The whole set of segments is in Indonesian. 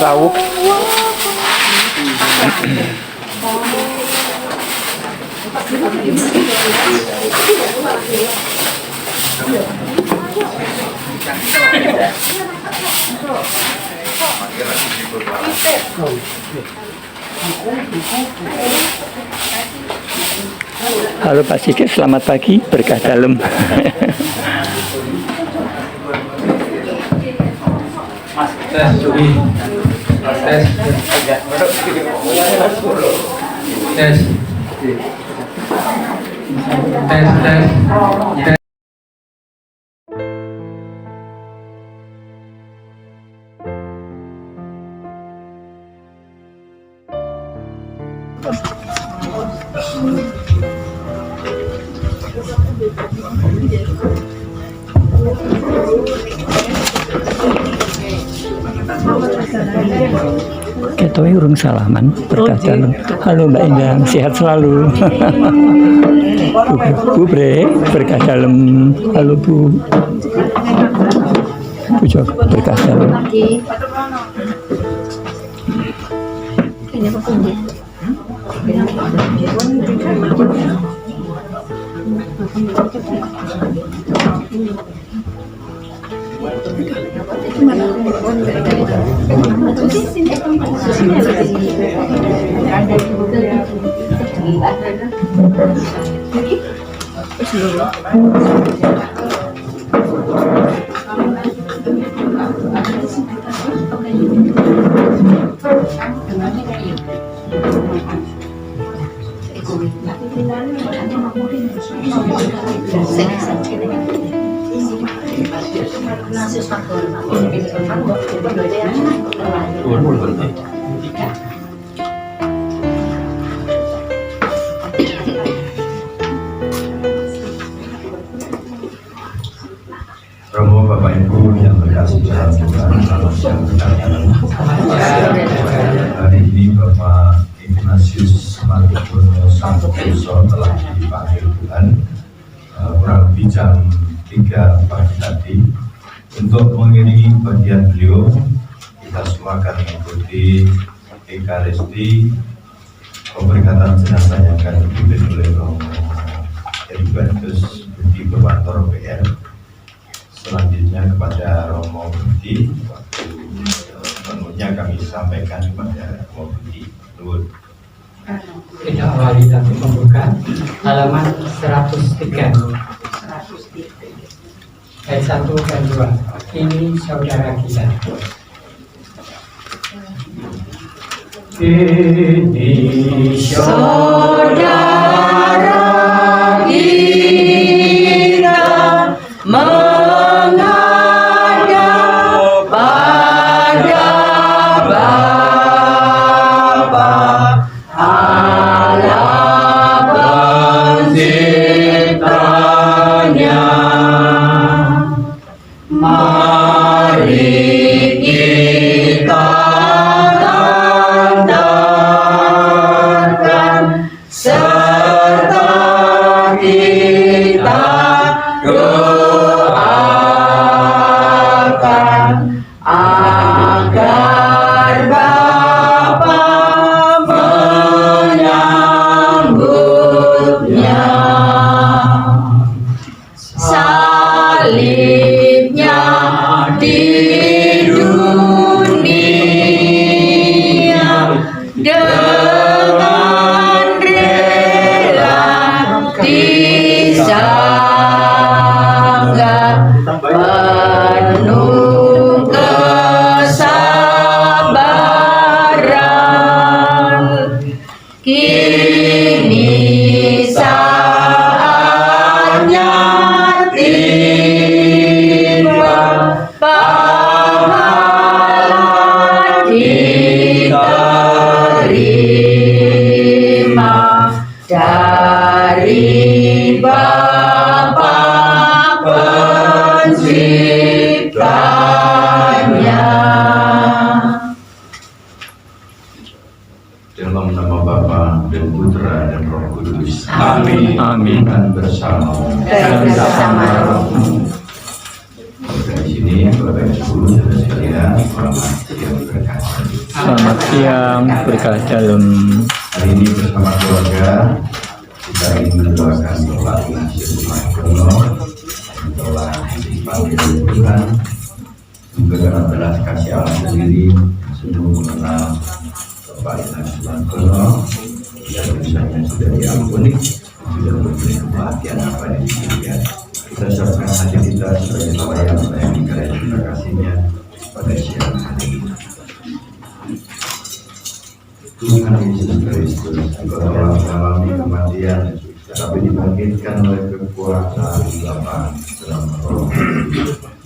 rawuh. Halo Pak Sigit, selamat pagi, berkah dalam. Tes. Ketoi urung salaman, berkah dalam. Halo Mbak Indah, sehat selalu. Bu Bre, berkah dalam. Halo Bu. Bu Jok, berkah dalam. Romo Bapak Ibu yang berkasih dalam Tuhan, hari ini Bapak Ignatius Martipurno Santoso telah dipanggil Tuhan kurang lebih jam 3 pagi tadi untuk mengiringi bagian beliau. Kita semua akan mengikuti Ekaristi pemberkatan jenazah yang akan dipimpin oleh Romo Heribertus Budi Purwantoro PR. Selanjutnya kepada Romo Budi, waktu penuhnya kami sampaikan kepada Romo Budi. Kita awali tapi pembukaan halaman 103 ayat 1 dan 2. Ini saudara kita. Ini saudara kita menghadap pada Bapa Allah penciptanya. Mari kita tandarkan serta kita doakan agar Bapa menyambutnya. Salibnya di dunia dengan rela disanggah penuh kesabaran. Kini saatnya tiba, pahala diterima dari Bapa penciptanya. Dalam nama Bapa dan Putra dan Roh Kudus. Amin. Amin. Dan bersama. Dan bersama Dari sini Bapak Ibu sekalian, selamat yang berkah. Selamat siang, berkah dalam. Hari ini bersama keluarga kita ingin mendoakan Bapak Ignatius Margono yang telah dipanggil Tuhan juga karena belas kasih Allah sendiri sungguh mengenal Bapak Ignatius Margono yang misalnya sudah diampuni, sudah memberi kebahagiaan apa yang diberikan. Kita ucapkan hati kita sebagai pelayan karya terima kasihnya pada siang hari ini. Tuhan Yesus Kristus, Engkau telah mengalami kematian, tapi dibangkitkan oleh kekuasaan Bapa dalam Roh.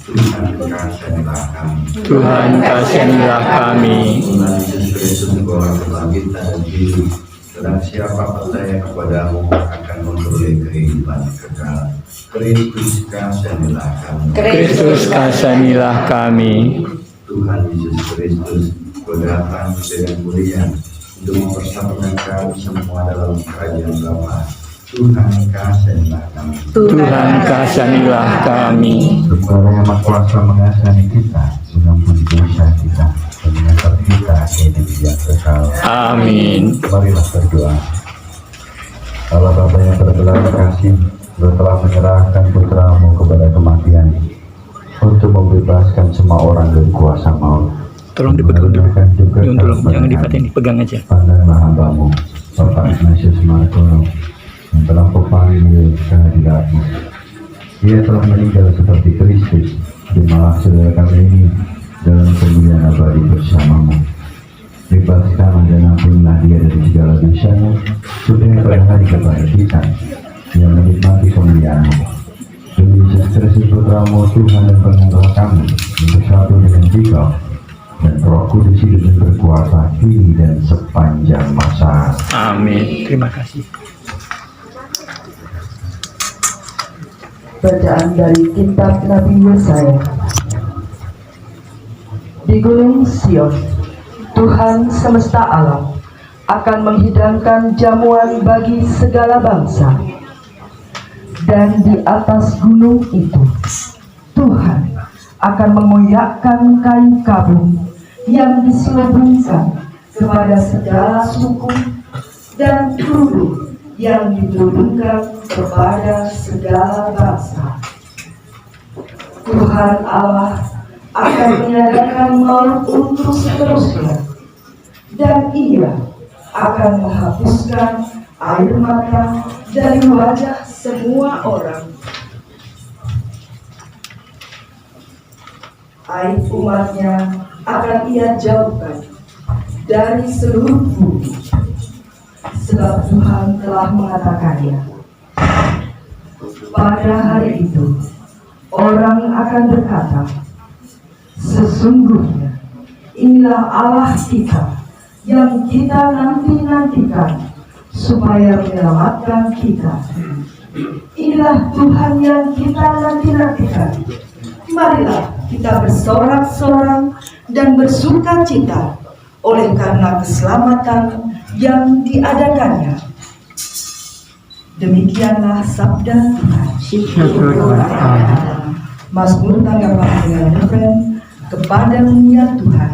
Tuhan kasihilah kami. Tuhan kasihilah kami. Tuhan Yesus Kristus, Engkau kebangkitan dan hidup. Sedang siapa percaya kepadamu akan memperoleh kehidupan kekal. Kristus kasihilah kami. Kristus kasihilah kami. Tuhan Yesus Kristus, Engkau datang dengan mulia untuk mempersatukan kami semua dalam kerajaan Bapa. Tuhan kasihilah kami. Tuhan kasihilah kami. Tuhan yang Maha Kuasa mengasihi kita, mengampuni dosa kita, dan mengantar kita ke hidup yang kekal. Amin. Marilah berdoa. Allah Bapa yang berbelas kasih, Engkau telah menyerahkan putramu kepada kematian untuk membebaskan semua orang dari kuasa maut. Tolong dipegang dulu. Tolong, jangan dipatin, dipegang aja. Pandanglah hambamu, Bapak Ignatius Margono, yang telah kupanggil kehadiratmu. Ia telah meninggal seperti Kristus, terimalah saudara kami ini dalam kemuliaan abadi bersamamu. Bebaskan dan ampunilah dia dari segala dosanya, supaya pada hari kebangkitan yang menikmati kemuliaan-Mu. Demi Yesus Kristus Putramu, Tuhan dan Pengantara kami, yang bersatu dengan Dikau dan Roh Kudus hidup dan berkuasa kini dan sepanjang masa. Amin. Terima kasih. Bacaan dari kitab Nabi Yesaya. Di Gunung Sion, Tuhan semesta alam akan menghidangkan jamuan bagi segala bangsa. Dan di atas gunung itu, Tuhan akan mengoyakkan kain kabung yang diselubungkan kepada segala suku dan kerudung yang ditudungkan kepada segala bangsa. Tuhan Allah akan meniadakan maut untuk seterusnya, dan Ia akan menghapuskan air mata dari wajah semua orang. Aib umatnya akan Ia jauhkan dari seluruh bumi, sebab Tuhan telah mengatakannya. Pada hari itu, orang akan berkata, sesungguhnya inilah Allah kita yang kita nanti-nantikan supaya menyelamatkan kita. Inilah Tuhan yang kita nanti-nantikan. Marilah kita bersorak-sorai dan bersuka cita oleh karena keselamatan yang diadakannya. Demikianlah sabda Tuhan. Mazmur tanggapan dengan refren, kepadamu ya Tuhan,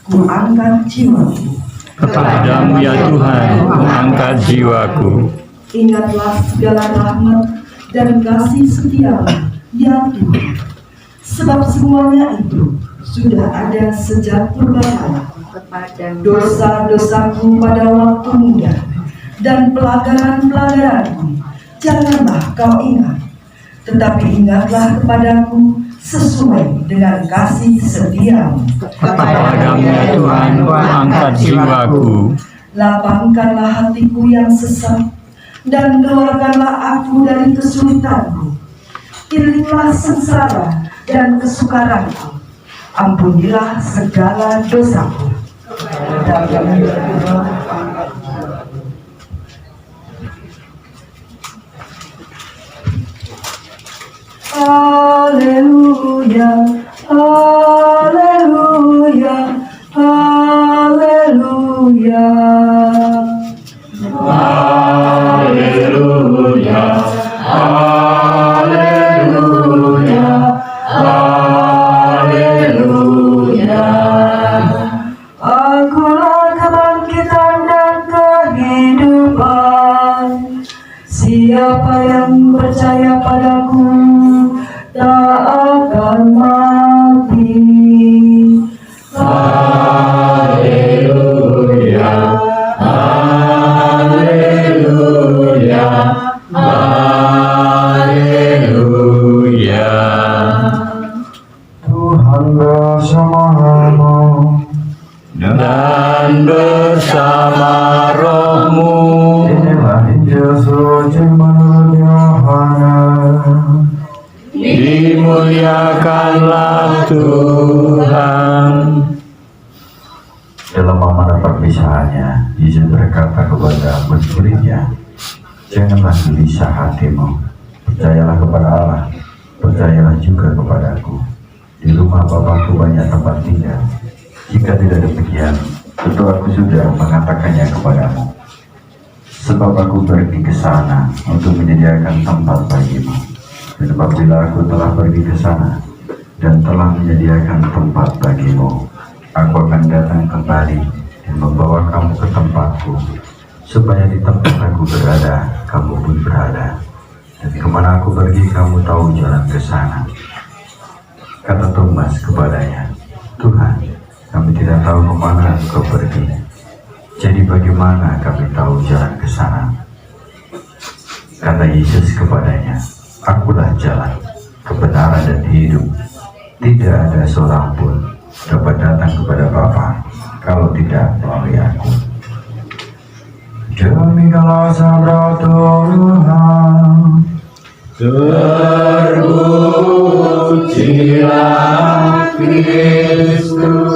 ku angkat jiwaku. Kepadamu ya Tuhan, ku angkat jiwaku. Ingatlah segala rahmat dan kasih setiamu ya Tuhan, sebab semuanya itu sudah ada sejak purbakala. Dosa-dosaku pada waktu muda dan pelanggaran-pelanggaranku janganlah kau ingat, tetapi ingatlah kepadaku sesuai dengan kasih setiamu. Kepadamu ya Tuhan, ku angkat jiwaku. Lapangkanlah hatiku yang sesak dan keluarkanlah aku dari kesulitanku. Iringlah sengsara dan kesukaranku. Ampunilah segala dosaku. Haleluya, haleluya, haleluya. Haleluya, haleluya, haleluya. Aku Siapa yang percaya padaku tak akan mati. Haleluya, haleluya, haleluya. Tuhan bersamamu Dan bersama rohmu. Inilah Injil suci menurut Yohanes. Dimuliakanlah Tuhan. Dalam mana perpisahannya, Yesus berkata kepada murid-muridnya, janganlah gelisah hatimu, percayalah kepada Allah, percayalah juga kepadaku. Di rumah Bapakku banyak tempat tinggal. Jika tidak demikian, tentu aku sudah mengatakannya kepadamu. Sebab aku pergi ke sana untuk menyediakan tempat bagimu. Dan apabila aku telah pergi ke sana dan telah menyediakan tempat bagimu, aku akan datang kembali dan membawa kamu ke tempatku, supaya di tempat aku berada, kamu pun berada. Dan kemana aku pergi, kamu tahu jalan ke sana. Kata Thomas kepadanya, Tuhan, kami tidak tahu kemana engkau pergi. Jadi bagaimana kami tahu jalan ke sana? Kata Yesus kepadanya, akulah jalan, kebenaran dan hidup. Tidak ada seorang pun dapat datang kepada Bapa kalau tidak melalui aku. Demikianlah sabda Tuhan. Terpujilah Kristus.